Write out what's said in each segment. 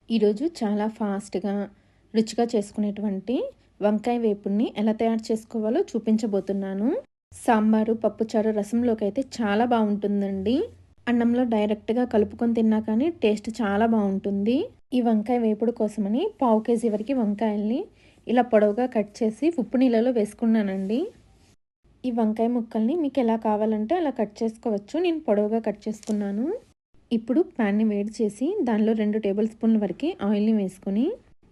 ఈరోజు చాలా ఫాస్ట్‌గా, రుచిగా చేసుకునేటువంటి వంకాయ వేపుడిని ఎలా తయారు చేసుకోవాలో చూపించబోతున్నాను. సాంబారు, పప్పుచారు, రసంలోకైతే చాలా బావుంటుందండి. అన్నంలో డైరెక్ట్‌గా కలుపుకొని తిన్నా కానీ టేస్ట్ చాలా బావుంటుంది. ఈ వంకాయ వేపుడు కోసమని పావు కేజీ వరకు వంకాయల్ని ఇలా పొడవుగా కట్ చేసి ఉప్పు నీళ్ళలో వేసుకున్నానండి. ఈ వంకాయ ముక్కల్ని మీకెలా కావాలంటే అలా కట్ చేసుకోవచ్చు. నేను పొడవుగా కట్ చేసుకున్నాను. ఇప్పుడు ప్యాన్‌ని వేడి చేసి దానిలో 2 టేబుల్ స్పూన్ల వరకు ఆయిల్‌ని వేసుకొని,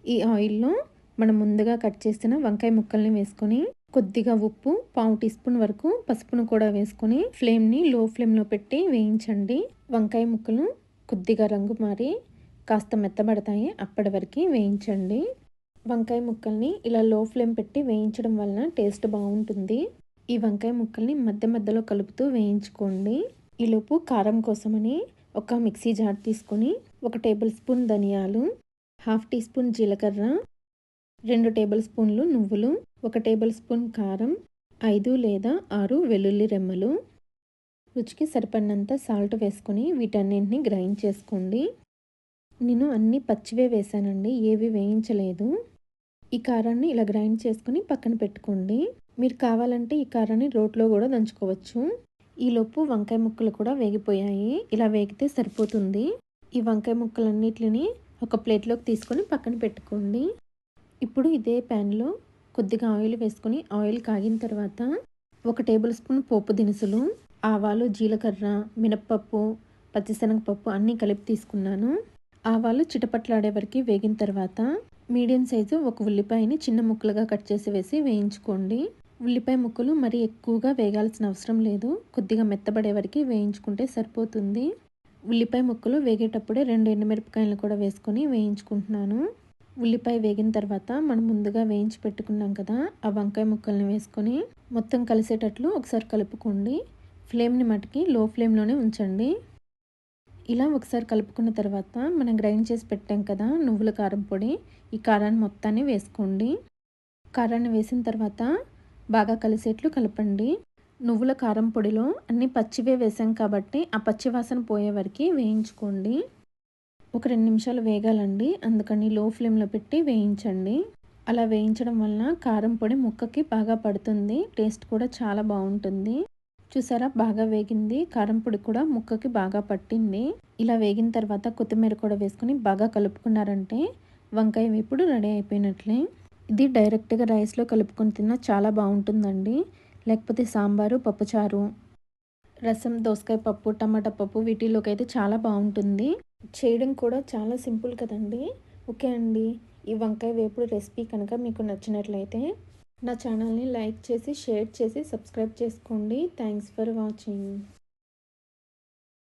ఈ ఆయిల్‌లో మనం ముందుగా కట్ చేసిన వంకాయ ముక్కల్ని వేసుకొని, కొద్దిగా ఉప్పు, పావు టీ స్పూన్ వరకు పసుపును కూడా వేసుకొని ఫ్లేమ్‌ని లో ఫ్లేమ్‌లో పెట్టి వేయించండి. వంకాయ ముక్కలు కొద్దిగా రంగు మారి కాస్త మెత్తబడతాయి. అప్పటి వరకు వేయించండి. వంకాయ ముక్కల్ని ఇలా లో ఫ్లేమ్ పెట్టి వేయించడం వలన టేస్ట్ బావుంటుంది. ఈ వంకాయ ముక్కల్ని మధ్య మధ్యలో కలుపుతూ వేయించుకోండి. ఈలోపు కారం కోసమని ఒక మిక్సీ జార్ తీసుకొని 1 టేబుల్ స్పూన్ ధనియాలు, హాఫ్ టీ స్పూన్ జీలకర్ర, 2 టేబుల్ స్పూన్లు నువ్వులు, 1 టేబుల్ స్పూన్ కారం, 5 లేదా 6 వెల్లుల్లి రెమ్మలు, రుచికి సరిపడినంత సాల్ట్ వేసుకొని వీటన్నింటిని గ్రైండ్ చేసుకోండి. నేను అన్నీ పచ్చివే వేసానండి, ఏవి వేయించలేదు. ఈ కారాన్ని ఇలా గ్రైండ్ చేసుకొని పక్కన పెట్టుకోండి. మీరు కావాలంటే ఈ కారాన్ని రోట్లో కూడా దంచుకోవచ్చు. ఈలోపు వంకాయ ముక్కలు కూడా వేగిపోయాయి. ఇలా వేగితే సరిపోతుంది. ఈ వంకాయ ముక్కలన్నిటిని ఒక ప్లేట్లోకి తీసుకొని పక్కన పెట్టుకోండి. ఇప్పుడు ఇదే ప్యాన్లో కొద్దిగా ఆయిల్ వేసుకొని ఆయిల్ కాగిన తర్వాత 1 టేబుల్ స్పూన్ పోపు దినుసులు, ఆవాలు, జీలకర్ర, మినప్పప్పు, పచ్చిశనగపప్పు అన్నీ కలిపి తీసుకున్నాను. ఆవాలు చిటపట్లాడే వరకు వేగిన తర్వాత మీడియం సైజు ఒక ఉల్లిపాయని చిన్న ముక్కలుగా కట్ చేసి వేసి వేయించుకోండి. ఉల్లిపాయ ముక్కలు మరీ ఎక్కువగా వేగాల్సిన అవసరం లేదు. కొద్దిగా మెత్తబడే వరకు వేయించుకుంటే సరిపోతుంది. ఉల్లిపాయ ముక్కలు వేగేటప్పుడే 2 ఎండుమిరపకాయలను కూడా వేసుకొని వేయించుకుంటున్నాను. ఉల్లిపాయ వేగిన తర్వాత మనం ముందుగా వేయించి పెట్టుకున్నాం కదా, ఆ వంకాయ ముక్కల్ని వేసుకొని మొత్తం కలిసేటట్లు ఒకసారి కలుపుకోండి. ఫ్లేమ్ని మటుకి లో ఫ్లేమ్లోనే ఉంచండి. ఇలా ఒకసారి కలుపుకున్న తర్వాత మనం గ్రైండ్ చేసి పెట్టాం కదా నువ్వుల కారం పొడి, ఈ కారాన్ని మొత్తాన్ని వేసుకోండి. కారాన్ని వేసిన తర్వాత బాగా కలిసేట్లు కలపండి. నువ్వుల కారం పొడిలో అన్ని పచ్చివే వేసాం కాబట్టి ఆ పచ్చి వాసన పోయే వరకు వేయించుకోండి. ఒక 2 నిమిషాలు వేగాలండి, అందుకని లో ఫ్లేమ్లో పెట్టి వేయించండి. అలా వేయించడం వలన కారం పొడి ముక్కకి బాగా పడుతుంది. టేస్ట్ కూడా చాలా బాగుంటుంది. చూసారా, బాగా వేగింది. కారం పొడి కూడా ముక్కకి బాగా పట్టింది. ఇలా వేగిన తర్వాత కొత్తిమీర కూడా వేసుకొని బాగా కలుపుకున్నారంటే వంకాయ వేపుడు రెడీ అయిపోయినట్లే. ఇది డైరెక్ట్గా రైస్లో కలుపుకొని తిన్నా చాలా బాగుంటుందండి. లేకపోతే సాంబారు, పప్పుచారు, రసం, దోసకాయ పప్పు, టమాటా పప్పు వీటిలోకి అయితే చాలా బాగుంటుంది. చేయడం కూడా చాలా సింపుల్ కదండి. ఓకే అండి, ఈ వంకాయ వేపుడు రెసిపీ కనుక మీకు నచ్చినట్లయితే నా ఛానల్ని లైక్ చేసి, షేర్ చేసి, సబ్స్క్రైబ్ చేసుకోండి. Thanks for watching.